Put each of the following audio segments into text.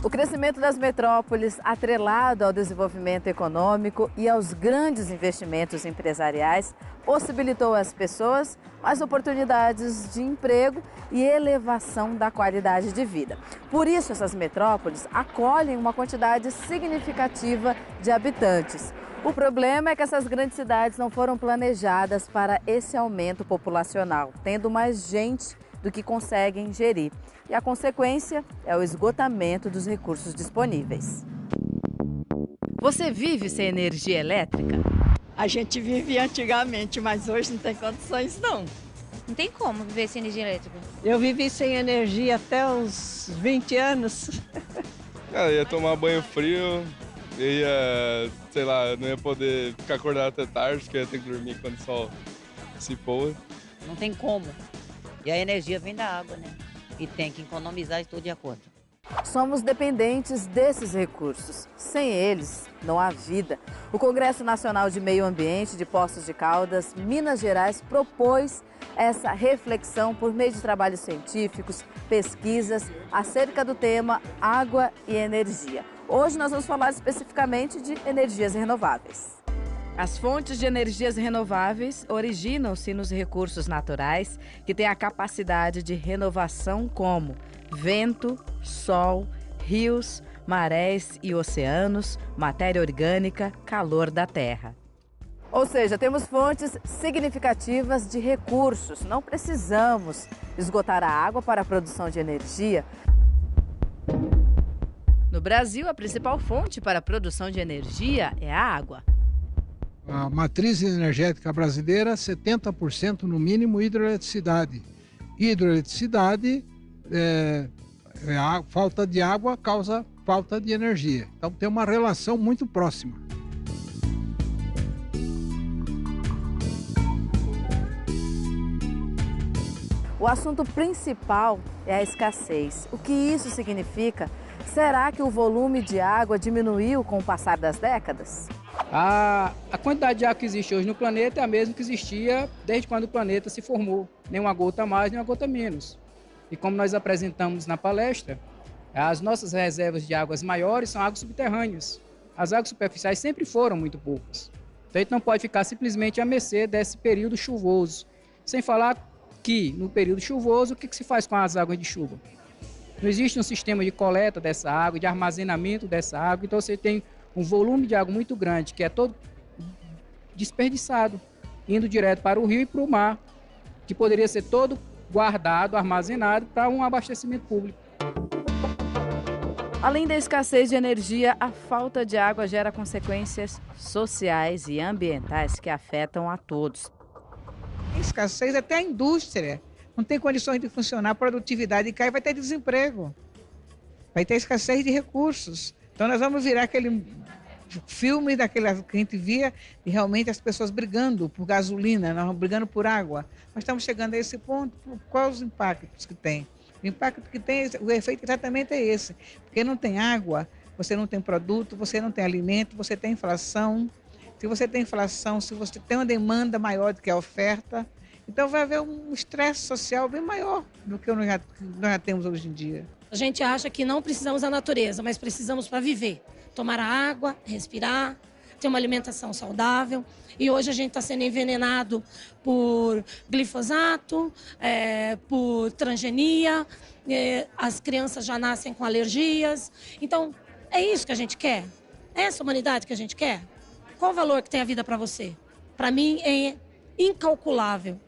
O crescimento das metrópoles, atrelado ao desenvolvimento econômico e aos grandes investimentos empresariais, possibilitou às pessoas mais oportunidades de emprego e elevação da qualidade de vida. Por isso, essas metrópoles acolhem uma quantidade significativa de habitantes. O problema é que essas grandes cidades não foram planejadas para esse aumento populacional, tendo mais gente do que conseguem gerir. E a consequência é o esgotamento dos recursos disponíveis. Você vive sem energia elétrica? A gente vivia antigamente, mas hoje não tem condições, não. Não tem como viver sem energia elétrica. Eu vivi sem energia até uns 20 anos. Cara, ia tomar banho frio, ia, sei lá, não ia poder ficar acordado até tarde, porque ia ter que dormir quando o sol se pôr. Não tem como. E a energia vem da água, né? E tem que economizar, estou de acordo. Somos dependentes desses recursos. Sem eles, não há vida. O Congresso Nacional de Meio Ambiente de Poços de Caldas, Minas Gerais, propôs essa reflexão por meio de trabalhos científicos, pesquisas acerca do tema água e energia. Hoje nós vamos falar especificamente de energias renováveis. As fontes de energias renováveis originam-se nos recursos naturais que têm a capacidade de renovação como vento, sol, rios, marés e oceanos, matéria orgânica, calor da terra. Ou seja, temos fontes significativas de recursos. Não precisamos esgotar a água para a produção de energia. No Brasil, a principal fonte para a produção de energia é a água. A matriz energética brasileira, 70% no mínimo hidroeletricidade. Hidroeletricidade, a falta de água causa falta de energia. Então tem uma relação muito próxima. O assunto principal é a escassez. O que isso significa? Será que o volume de água diminuiu com o passar das décadas? A quantidade de água que existe hoje no planeta é a mesma que existia desde quando o planeta se formou. Nem uma gota a mais, nem uma gota a menos. E como nós apresentamos na palestra, as nossas reservas de águas maiores são águas subterrâneas. As águas superficiais sempre foram muito poucas. Então a gente não pode ficar simplesmente à mercê desse período chuvoso. Sem falar que no período chuvoso, o que se faz com as águas de chuva? Não existe um sistema de coleta dessa água, de armazenamento dessa água, então você tem um volume de água muito grande, que é todo desperdiçado, indo direto para o rio e para o mar, que poderia ser todo guardado, armazenado para um abastecimento público. Além da escassez de energia, a falta de água gera consequências sociais e ambientais que afetam a todos. Tem escassez até a indústria. Não tem condições de funcionar, a produtividade cai, vai ter desemprego. Vai ter escassez de recursos. Então nós vamos virar aquele filme daquele que a gente via de realmente as pessoas brigando por gasolina, nós brigando por água. Nós estamos chegando a esse ponto. Quais os impactos que tem? O impacto que tem, o efeito exatamente é esse. Porque não tem água, você não tem produto, você não tem alimento, você tem inflação. Se você tem inflação, se você tem uma demanda maior do que a oferta, então vai haver um estresse social bem maior do que nós já temos hoje em dia. A gente acha que não precisamos da natureza, mas precisamos para viver. Tomar a água, respirar, ter uma alimentação saudável. E hoje a gente está sendo envenenado por glifosato, por transgenia, as crianças já nascem com alergias. Então, é isso que a gente quer? É essa humanidade que a gente quer? Qual o valor que tem a vida para você? Para mim é incalculável.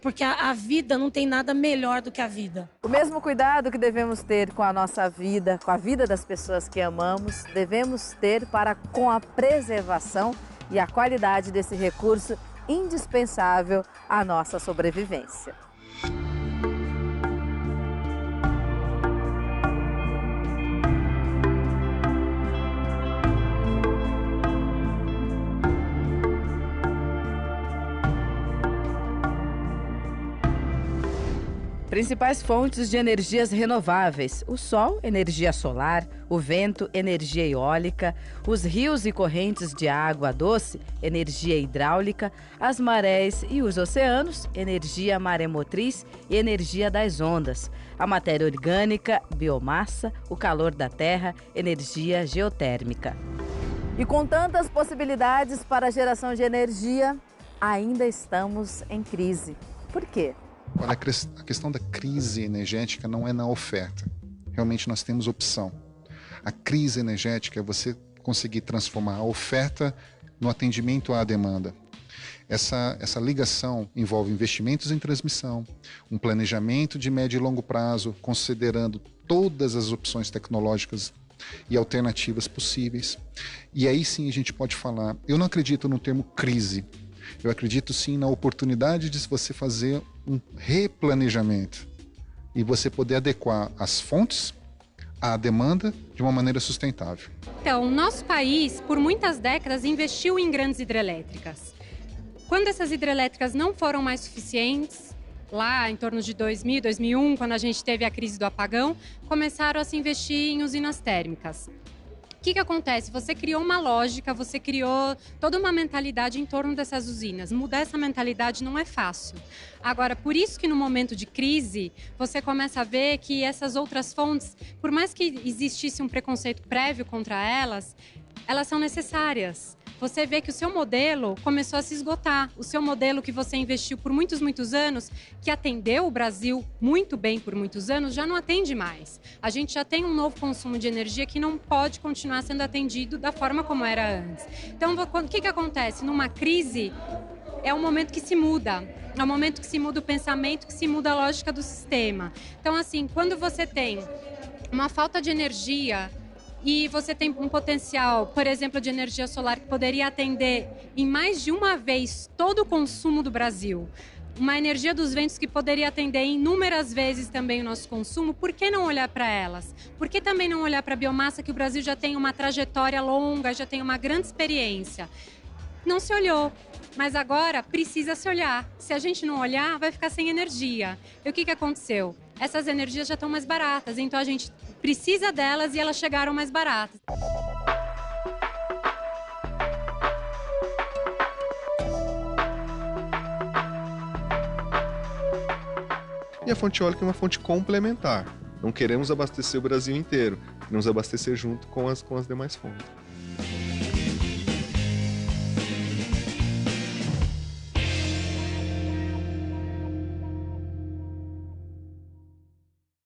Porque a vida não tem nada melhor do que a vida. O mesmo cuidado que devemos ter com a nossa vida, com a vida das pessoas que amamos, devemos ter para com a preservação e a qualidade desse recurso indispensável à nossa sobrevivência. Principais fontes de energias renováveis: o sol, energia solar; o vento, energia eólica; os rios e correntes de água doce, energia hidráulica; as marés e os oceanos, energia maremotriz e energia das ondas; a matéria orgânica, biomassa; o calor da terra, energia geotérmica. E com tantas possibilidades para a geração de energia, ainda estamos em crise. Por quê? Olha, a questão da crise energética não é na oferta. Realmente nós temos opção. A crise energética é você conseguir transformar a oferta no atendimento à demanda. Essa ligação envolve investimentos em transmissão, um planejamento de médio e longo prazo, considerando todas as opções tecnológicas e alternativas possíveis. E aí sim a gente pode falar, eu não acredito no termo crise, eu acredito sim na oportunidade de você fazer um replanejamento e você poder adequar as fontes à demanda de uma maneira sustentável. Então, o nosso país, por muitas décadas, investiu em grandes hidrelétricas. Quando essas hidrelétricas não foram mais suficientes, lá em torno de 2000, 2001, quando a gente teve a crise do apagão, começaram a se investir em usinas térmicas. O que acontece? Você criou uma lógica, você criou toda uma mentalidade em torno dessas usinas. Mudar essa mentalidade não é fácil. Agora, por isso que no momento de crise, você começa a ver que essas outras fontes, por mais que existisse um preconceito prévio contra elas são necessárias. Você vê que o seu modelo começou a se esgotar. O seu modelo que você investiu por muitos, muitos anos, que atendeu o Brasil muito bem por muitos anos, já não atende mais. A gente já tem um novo consumo de energia que não pode continuar sendo atendido da forma como era antes. Então, o que acontece? Numa crise, é um momento que se muda. É um momento que se muda o pensamento, que se muda a lógica do sistema. Então, assim, quando você tem uma falta de energia e você tem um potencial, por exemplo, de energia solar que poderia atender em mais de uma vez todo o consumo do Brasil, uma energia dos ventos que poderia atender inúmeras vezes também o nosso consumo, por que não olhar para elas? Por que também não olhar para a biomassa, que o Brasil já tem uma trajetória longa, já tem uma grande experiência? Não se olhou, mas agora precisa se olhar. Se a gente não olhar, vai ficar sem energia. E o que aconteceu? Essas energias já estão mais baratas, então a gente precisa delas e elas chegaram mais baratas. E a fonte eólica é uma fonte complementar. Não queremos abastecer o Brasil inteiro, queremos abastecer junto com as demais fontes.